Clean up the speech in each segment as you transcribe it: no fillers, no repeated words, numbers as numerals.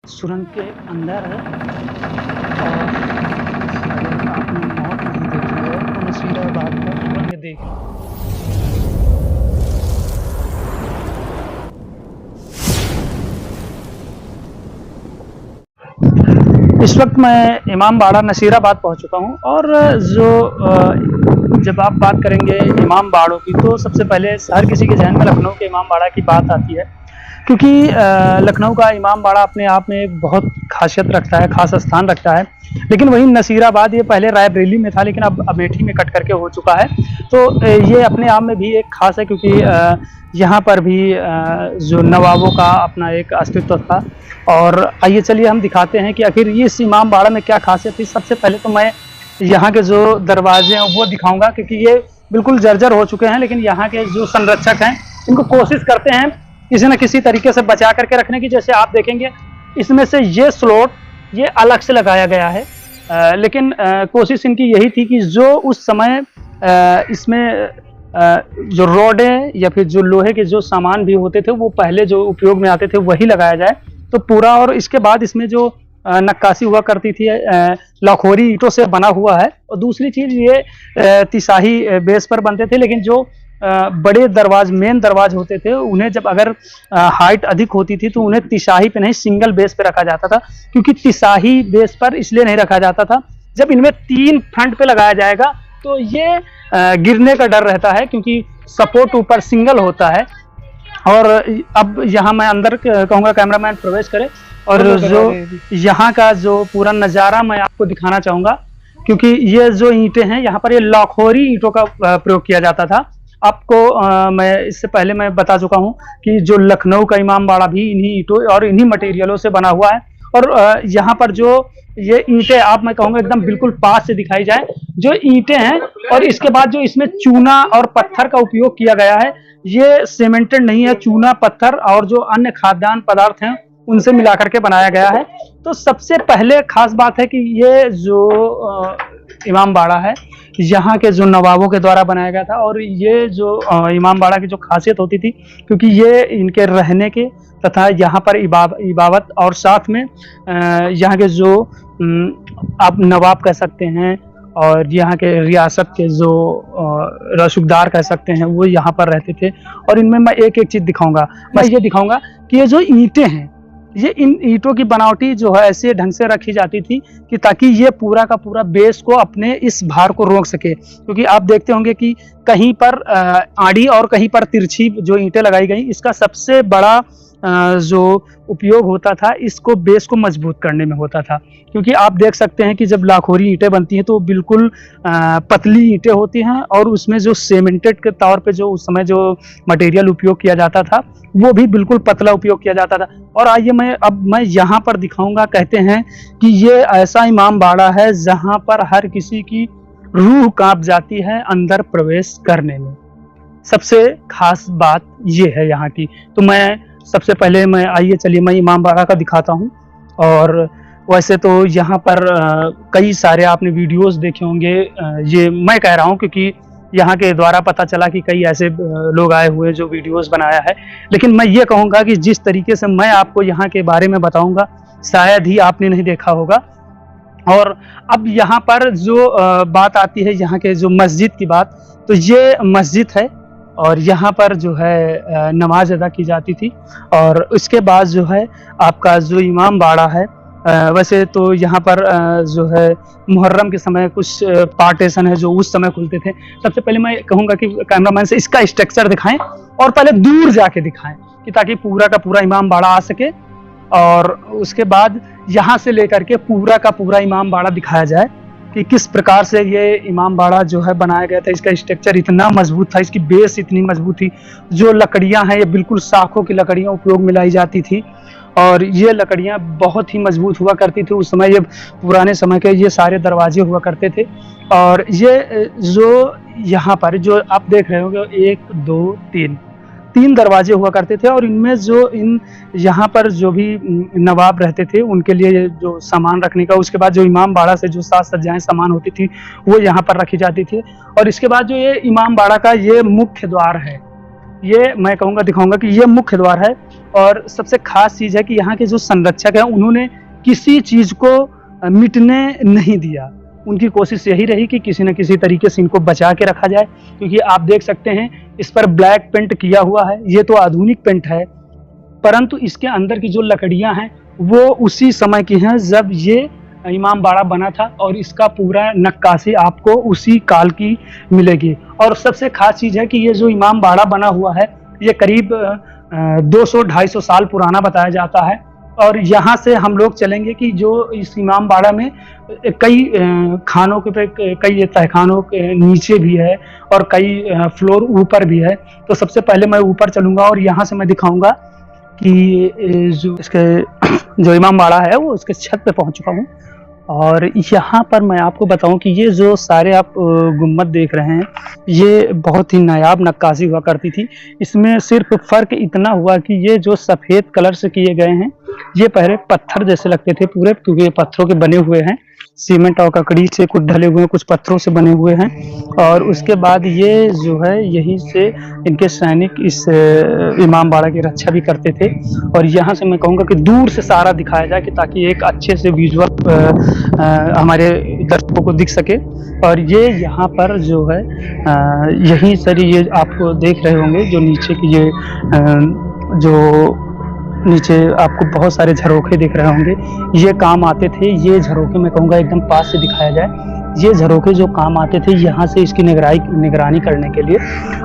सुरंग के अंदर है और अगर आपने मौत नहीं देखी है तो नसीराबाद का सुरंग देख लो। इस वक्त मैं इमामबाड़ा नसीराबाद पहुंच चुका हूं और जब आप बात करेंगे इमाम बाड़ों की तो सबसे पहले हर किसी के जहन में लखनऊ के इमाम बाड़ा की बात आती है, क्योंकि लखनऊ का इमाम बाड़ा अपने आप में एक बहुत खासियत रखता है, खास स्थान रखता है। लेकिन वहीं नसीराबाद, ये पहले रायबरेली में था लेकिन अब अमेठी में कट करके हो चुका है, तो ये अपने आप में भी एक खास है, क्योंकि यहाँ पर भी जो नवाबों का अपना एक अस्तित्व था। और आइए चलिए हम दिखाते हैं कि आखिर इस इमाम बाड़ा में क्या खासियत थी। सबसे पहले तो मैं यहाँ के जो दरवाजे हैं वो दिखाऊंगा, क्योंकि ये बिल्कुल जर्जर हो चुके हैं, लेकिन यहाँ के जो संरक्षक हैं इनको कोशिश करते हैं किसी न किसी तरीके से बचा करके रखने की। जैसे आप देखेंगे इसमें से ये स्लॉट ये अलग से लगाया गया है, लेकिन कोशिश इनकी यही थी कि जो उस समय इसमें जो रोडें या फिर जो लोहे के जो सामान भी होते थे वो पहले जो उपयोग में आते थे वही लगाया जाए तो पूरा। और इसके बाद इसमें जो नक्काशी हुआ करती थी लाखोरी ईंटों से बना हुआ है। और दूसरी चीज ये तिसाही बेस पर बनते थे, लेकिन जो बड़े दरवाज, मेन दरवाज होते थे, उन्हें जब अगर हाइट अधिक होती थी तो उन्हें तिसाही पे नहीं सिंगल बेस पे रखा जाता था। क्योंकि तिसाही बेस पर इसलिए नहीं रखा जाता था, जब इनमें 3 फ्रंट पे लगाया जाएगा तो ये गिरने का डर रहता है, क्योंकि सपोर्ट ऊपर सिंगल होता है। और अब यहाँ मैं अंदर कहूँगा कैमरामैन प्रवेश करे और जो यहाँ का जो पूरा नज़ारा मैं आपको दिखाना चाहूँगा, क्योंकि ये जो ईंटें हैं यहाँ पर ये लाखोरी ईंटों का प्रयोग किया जाता था। आपको मैं इससे पहले मैं बता चुका हूँ कि जो लखनऊ का इमाम बाड़ा भी इन्हीं ईंटों और इन्हीं मटेरियलों से बना हुआ है। और यहाँ पर जो ये ईंटें आप, मैं कहूँगा एकदम बिल्कुल पास से दिखाई जाए, जो ईंटें हैं और इसके बाद जो इसमें चूना और पत्थर का उपयोग किया गया है, ये सीमेंटेड नहीं है, चूना, पत्थर और जो अन्य खाद्यान्न पदार्थ हैं उनसे मिला करके बनाया गया है। तो सबसे पहले खास बात है कि ये जो इमाम बाड़ा है यहाँ के जो नवाबों के द्वारा बनाया गया था। और ये जो इमाम बाड़ा की जो खासियत होती थी, क्योंकि ये इनके रहने के तथा यहाँ पर इबादत और साथ में यहाँ के जो आप नवाब कह सकते हैं और यहाँ के रियासत के जो रसूखदार कह सकते हैं वो यहाँ पर रहते थे। और इनमें मैं एक एक चीज़ दिखाऊंगा। मैं ये दिखाऊंगा कि ये जो ईंटें हैं, ये इन ईंटों की बनावटी जो है ऐसे ढंग से रखी जाती थी कि ताकि ये पूरा का पूरा बेस को अपने इस भार को रोक सके। क्योंकि आप देखते होंगे कि कहीं पर आड़ी और कहीं पर तिरछी जो ईंटें लगाई गई, इसका सबसे बड़ा जो उपयोग होता था इसको बेस को मजबूत करने में होता था। क्योंकि आप देख सकते हैं कि जब लाखोरी ईंटें बनती हैं तो बिल्कुल पतली ईंटें होती हैं और उसमें जो सीमेंटेड के तौर पे जो उस समय जो मटेरियल उपयोग किया जाता था वो भी बिल्कुल पतला उपयोग किया जाता था। और आइए मैं यहाँ पर दिखाऊंगा। कहते हैं कि ये ऐसा इमाम बाड़ा है जहाँ पर हर किसी की रूह कांप जाती है अंदर प्रवेश करने में। सबसे खास बात ये है यहाँ की। तो मैं सबसे पहले आइए चलिए मैं इमाम बाड़ा का दिखाता हूँ। और वैसे तो यहाँ पर कई सारे आपने वीडियोस देखे होंगे, ये मैं कह रहा हूँ क्योंकि यहाँ के द्वारा पता चला कि कई ऐसे लोग आए हुए जो वीडियोस बनाया है। लेकिन मैं ये कहूँगा कि जिस तरीके से मैं आपको यहाँ के बारे में बताऊँगा शायद ही आपने नहीं देखा होगा। और अब यहाँ पर जो बात आती है यहाँ के जो मस्जिद की बात, तो ये मस्जिद है और यहाँ पर जो है नमाज अदा की जाती थी। और उसके बाद जो है आपका जो इमाम बाड़ा है, वैसे तो यहाँ पर जो है मुहर्रम के समय कुछ पार्टीशन है जो उस समय खुलते थे। सबसे पहले मैं कहूँगा कि कैमरामैन से इसका स्ट्रक्चर दिखाएं और पहले दूर जाके दिखाएं कि ताकि पूरा का पूरा इमाम बाड़ा आ सके। और उसके बाद यहाँ से लेकर के पूरा का पूरा इमाम बाड़ा दिखाया जाए कि किस प्रकार से ये इमाम बाड़ा जो है बनाया गया था। इसका स्ट्रक्चर इतना मजबूत था, इसकी बेस इतनी मजबूत थी। जो लकड़ियां हैं ये बिल्कुल साखों की लकड़ियां उपयोग में लाई जाती थी और ये लकड़ियां बहुत ही मजबूत हुआ करती थी उस समय। ये पुराने समय के ये सारे दरवाजे हुआ करते थे। और ये जो यहाँ पर जो आप देख रहे होंगे 1 2 3 दरवाजे हुआ करते थे। और इनमें जो यहाँ पर जो भी नवाब रहते थे उनके लिए जो सामान रखने का, उसके बाद जो इमाम बाड़ा से जो साज सज्जाएं सामान होती थी वो यहाँ पर रखी जाती थी। और इसके बाद जो ये इमाम बाड़ा का ये मुख्य द्वार है, ये मैं कहूँगा दिखाऊंगा कि ये मुख्य द्वार है। और सबसे खास चीज़ है कि यहाँ के जो संरक्षक हैं उन्होंने किसी चीज़ को मिटने नहीं दिया। उनकी कोशिश यही रही कि किसी न किसी तरीके से इनको बचा के रखा जाए, क्योंकि आप देख सकते हैं इस पर ब्लैक पेंट किया हुआ है। ये तो आधुनिक पेंट है, परंतु इसके अंदर की जो लकड़ियां हैं वो उसी समय की हैं जब ये इमाम बाड़ा बना था, और इसका पूरा नक्काशी आपको उसी काल की मिलेगी। और सबसे खास चीज़ है कि ये जो इमाम बाड़ा बना हुआ है ये करीब 200-250 साल पुराना बताया जाता है। और यहाँ से हम लोग चलेंगे कि जो इस इमाम बाड़ा में कई खानों के पे कई तहखानों के नीचे भी है और कई फ्लोर ऊपर भी है। तो सबसे पहले मैं ऊपर चलूँगा और यहाँ से मैं दिखाऊँगा कि जो इसके जो इमाम बाड़ा है वो उसके छत पे पहुँच चुका हूँ। और यहाँ पर मैं आपको बताऊं कि ये जो सारे आप गुम्बद देख रहे हैं ये बहुत ही नायाब नक्काशी हुआ करती थी। इसमें सिर्फ फ़र्क इतना हुआ कि ये जो सफ़ेद कलर से किए गए हैं ये पहले पत्थर जैसे लगते थे पूरे, क्योंकि ये पत्थरों के बने हुए हैं, सीमेंट और ककड़ी से कुछ ढले हुए हैं, कुछ पत्थरों से बने हुए हैं। और उसके बाद ये जो है यहीं से इनके सैनिक इस इमाम बाड़ा की रक्षा भी करते थे। और यहाँ से मैं कहूँगा कि दूर से सारा दिखाया जाए कि ताकि एक अच्छे से विजुअल हमारे दर्शकों को दिख सके। और ये यहाँ पर जो है यहीं सर ये आपको देख रहे होंगे जो नीचे की ये जो नीचे आपको बहुत सारे झरोखे दिख रहे होंगे, ये काम आते थे। ये झरोखे मैं कहूँगा एकदम पास से दिखाया जाए, ये झरोखे जो काम आते थे यहाँ से इसकी निगरानी करने के लिए।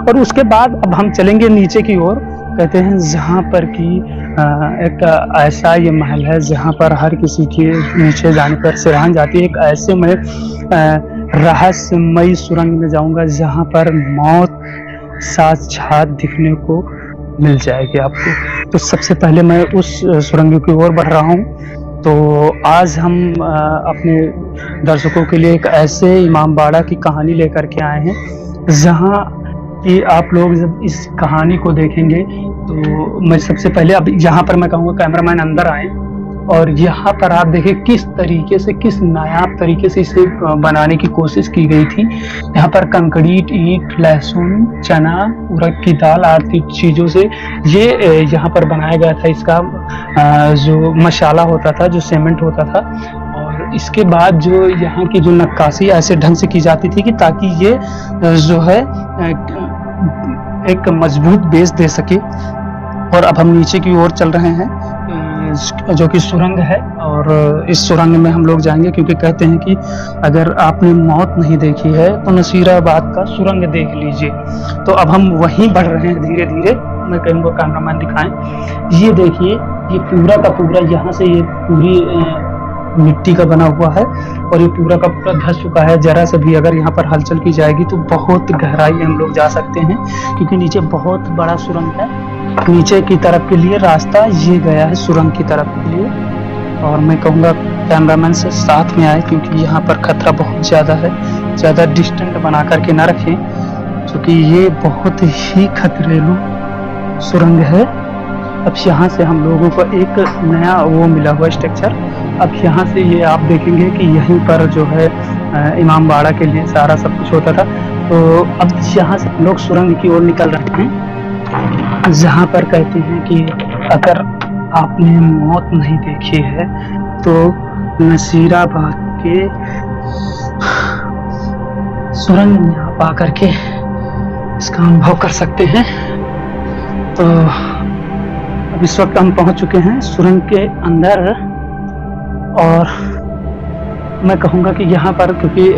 और उसके बाद अब हम चलेंगे नीचे की ओर, कहते हैं जहाँ पर कि एक ऐसा ये महल है जहाँ पर हर किसी के नीचे जाने पर सराहना जाती है। एक ऐसे मैं रहस्यमयी सुरंग में जाऊँगा जहाँ पर मौत साक्षात दिखने को मिल जाएगी आपको। तो सबसे पहले मैं उस सुरंग की ओर बढ़ रहा हूँ। तो आज हम अपने दर्शकों के लिए एक ऐसे इमाम बाड़ा की कहानी लेकर के आए हैं जहाँ कि आप लोग जब इस कहानी को देखेंगे तो मैं सबसे पहले अब यहाँ पर मैं कहूँगा कैमरामैन अंदर आए और यहाँ पर आप देखिए किस तरीके से, किस नायाब तरीके से इसे बनाने की कोशिश की गई थी। यहाँ पर कंक्रीट, ईंट, लहसुन, चना, उड़द की दाल आदि चीज़ों से ये यहाँ पर बनाया गया था। इसका जो मसाला होता था, जो सीमेंट होता था, और इसके बाद जो यहाँ की जो नक्काशी ऐसे ढंग से की जाती थी कि ताकि ये जो है एक मजबूत बेस दे सके। और अब हम नीचे की ओर चल रहे हैं जो कि सुरंग है, और इस सुरंग में हम लोग जाएंगे क्योंकि कहते हैं कि अगर आपने मौत नहीं देखी है तो नसीराबाद का सुरंग देख लीजिए। तो अब हम वहीं बढ़ रहे हैं धीरे धीरे। मैं कहूँगा कैमरामैन दिखाएं, ये देखिए ये पूरा का पूरा यहाँ से ये पूरी मिट्टी का बना हुआ है और ये पूरा का पूरा धंस चुका है। जरा से भी अगर यहाँ पर हलचल की जाएगी तो बहुत गहराई हम लोग जा सकते हैं क्योंकि नीचे बहुत बड़ा सुरंग है। नीचे की तरफ के लिए रास्ता ये गया है सुरंग की तरफ के लिए। और मैं कहूँगा कैमरामैन से साथ में आए क्योंकि यहाँ पर खतरा बहुत ज़्यादा है, ज़्यादा डिस्टेंट बना करके ना रखें क्योंकि ये बहुत ही खतरेलू सुरंग है। अब यहाँ से हम लोगों को एक नया वो मिला हुआ स्ट्रक्चर। अब यहाँ से ये आप देखेंगे कि यहीं पर जो है इमाम बाड़ा के लिए सारा सब कुछ होता था। तो अब यहाँ से लोग सुरंग की ओर निकल रहे हैं जहाँ पर कहते हैं कि अगर आपने मौत नहीं देखी है तो नसीराबाद के सुरंग में आप आकर के इसका अनुभव कर सकते हैं। तो अब इस वक्त हम पहुंच चुके हैं सुरंग के अंदर और मैं कहूँगा कि यहाँ पर क्योंकि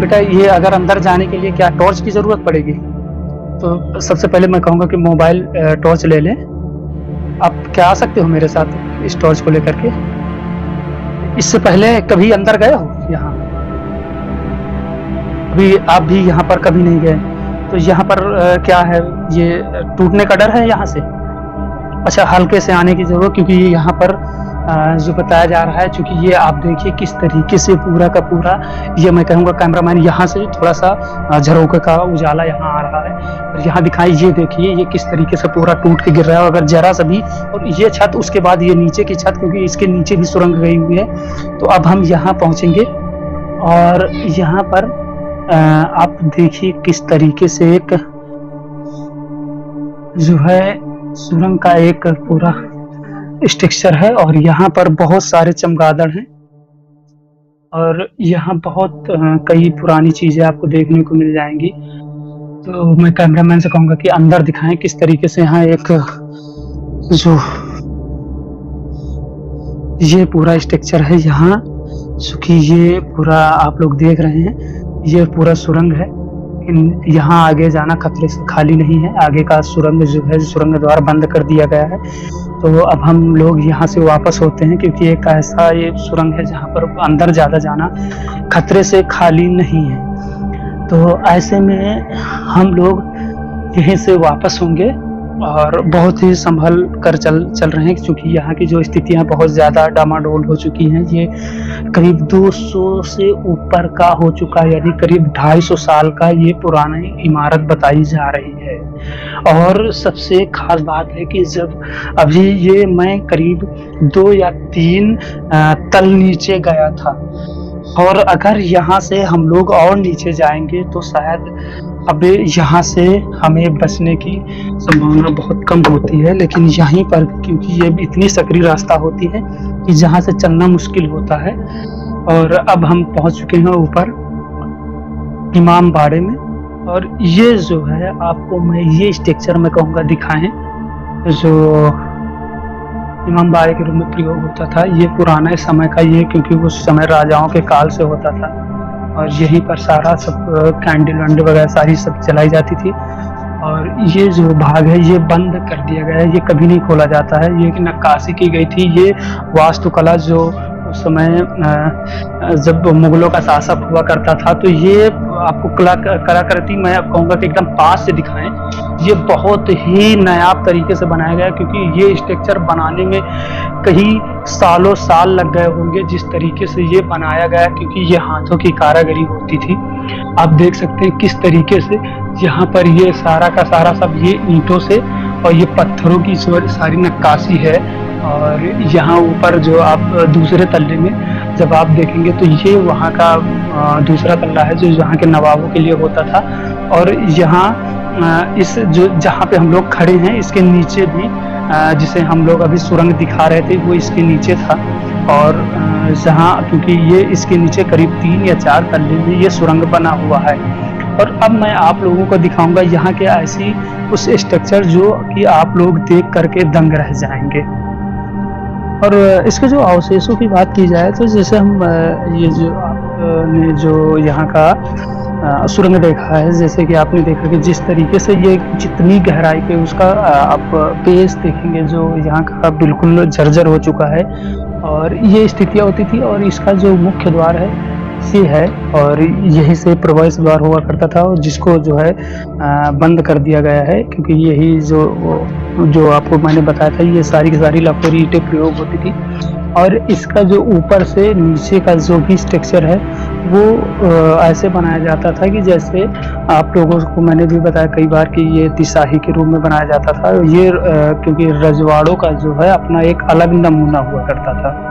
बेटा ये अगर अंदर जाने के लिए क्या टॉर्च की ज़रूरत पड़ेगी, तो सबसे पहले मैं कहूँगा कि मोबाइल टॉर्च ले लें। आप क्या आ सकते हो मेरे साथ इस टॉर्च को लेकर के? इससे पहले कभी अंदर गए हो यहाँ? अभी आप भी यहाँ पर कभी नहीं गए तो यहाँ पर क्या है, ये टूटने का डर है यहाँ से? अच्छा, हल्के से आने की जरूरत, क्योंकि यहाँ पर जो बताया जा रहा है, क्योंकि ये आप देखिए किस तरीके से पूरा का पूरा, ये मैं कहूँगा कैमरामैन यहाँ से थोड़ा सा झरोखे का उजाला यहाँ आ रहा है और यहाँ दिखाई, ये देखिए ये किस तरीके से पूरा टूट के गिर रहा है। अगर जरा सा भी, और ये छत, उसके बाद ये नीचे की छत, क्योंकि इसके नीचे भी सुरंग गई हुई है। तो अब हम यहाँ पहुँचेंगे और यहाँ पर आप देखिए किस तरीके से एक जो है सुरंग का एक पूरा स्ट्रक्चर है और यहाँ पर बहुत सारे चमगादड़ हैं और यहाँ बहुत कई पुरानी चीज़ें आपको देखने को मिल जाएँगी। तो मैं कैमरामैन से कहूँगा कि अंदर दिखाएँ किस तरीके से यहाँ एक जो ये पूरा स्ट्रक्चर है यहाँ, चूँकि ये पूरा आप लोग देख रहे हैं, ये पूरा सुरंग है। यहाँ आगे जाना खतरे से खाली नहीं है। आगे का सुरंग जो है सुरंग द्वार बंद कर दिया गया है। तो अब हम लोग यहाँ से वापस होते हैं क्योंकि एक ऐसा ये सुरंग है जहाँ पर अंदर ज़्यादा जाना खतरे से खाली नहीं है। तो ऐसे में हम लोग यहीं से वापस होंगे और बहुत ही संभल कर चल रहे हैं क्योंकि यहाँ की जो स्थितियाँ बहुत ज़्यादा डामाडोल हो चुकी हैं। ये करीब 200 से ऊपर का हो चुका है, यानी करीब 250 साल का ये पुरानी इमारत बताई जा रही है। और सबसे खास बात है कि जब अभी ये मैं करीब 2 या 3 तल नीचे गया था और अगर यहाँ से हम लोग और नीचे जाएंगे तो शायद अब यहाँ से हमें बचने की संभावना बहुत कम होती है। लेकिन यहीं पर क्योंकि ये इतनी सकरी रास्ता होती है कि जहाँ से चलना मुश्किल होता है। और अब हम पहुँच चुके हैं ऊपर इमाम बाड़े में और ये जो है आपको मैं ये स्ट्रक्चर में कहूँगा दिखाएं जो इमाम बाड़े के रूप में प्रयोग होता था। ये पुराने समय का ये क्योंकि उस समय राजाओं के काल से होता था और यहीं पर सारा सब कैंडल वैंडल वगैरह सारी सब चलाई जाती थी। और ये जो भाग है ये बंद कर दिया गया है, ये कभी नहीं खोला जाता है। ये नक्काशी की गई थी, ये वास्तुकला जो उस समय जब मुगलों का शासक हुआ करता था तो ये आपको कलाकृति मैं कहूँगा कि एकदम पास से दिखाएं। ये बहुत ही नायाब तरीके से बनाया गया क्योंकि ये स्ट्रक्चर बनाने में कई सालों साल लग गए होंगे जिस तरीके से ये बनाया गया, क्योंकि ये हाथों की कारीगरी होती थी। आप देख सकते हैं किस तरीके से यहाँ पर ये सारा का सारा सब ये ईंटों से और ये पत्थरों की सारी नक्काशी है। और यहाँ ऊपर जो आप दूसरे तल्ले में जब आप देखेंगे तो ये वहाँ का दूसरा तल्ला है जो यहाँ के नवाबों के लिए होता था। और यहाँ इस जो जहाँ पे हम लोग खड़े हैं इसके नीचे भी जिसे हम लोग अभी सुरंग दिखा रहे थे वो इसके नीचे था। और जहाँ क्योंकि ये इसके नीचे करीब 3 या 4 तल्ले में ये सुरंग बना हुआ है। और अब मैं आप लोगों को दिखाऊंगा यहाँ के ऐसी उस स्ट्रक्चर जो कि आप लोग देख करके दंग रह जाएंगे। और इसके जो अवशेषों की बात की जाए तो जैसे हम ये जो आपने जो यहाँ का सुरंग देखा है, जैसे कि आपने देखा कि जिस तरीके से ये जितनी गहराई पे उसका आप बेस देखेंगे जो यहाँ का बिल्कुल जर्जर हो चुका है। और ये स्थितियाँ होती थी और इसका जो मुख्य द्वार है ये है और यही से प्रवेश द्वार हुआ करता था और जिसको जो है बंद कर दिया गया है क्योंकि यही जो आपको मैंने बताया था ये सारी की सारी लकड़ी ईंटें प्रयोग होती थी। और इसका जो ऊपर से नीचे का जो भी स्ट्रक्चर है वो ऐसे बनाया जाता था कि जैसे आप लोगों को मैंने भी बताया कई बार कि ये तिशाही के रूप में बनाया जाता था। ये क्योंकि रजवाड़ों का जो है अपना एक अलग नमूना हुआ करता था।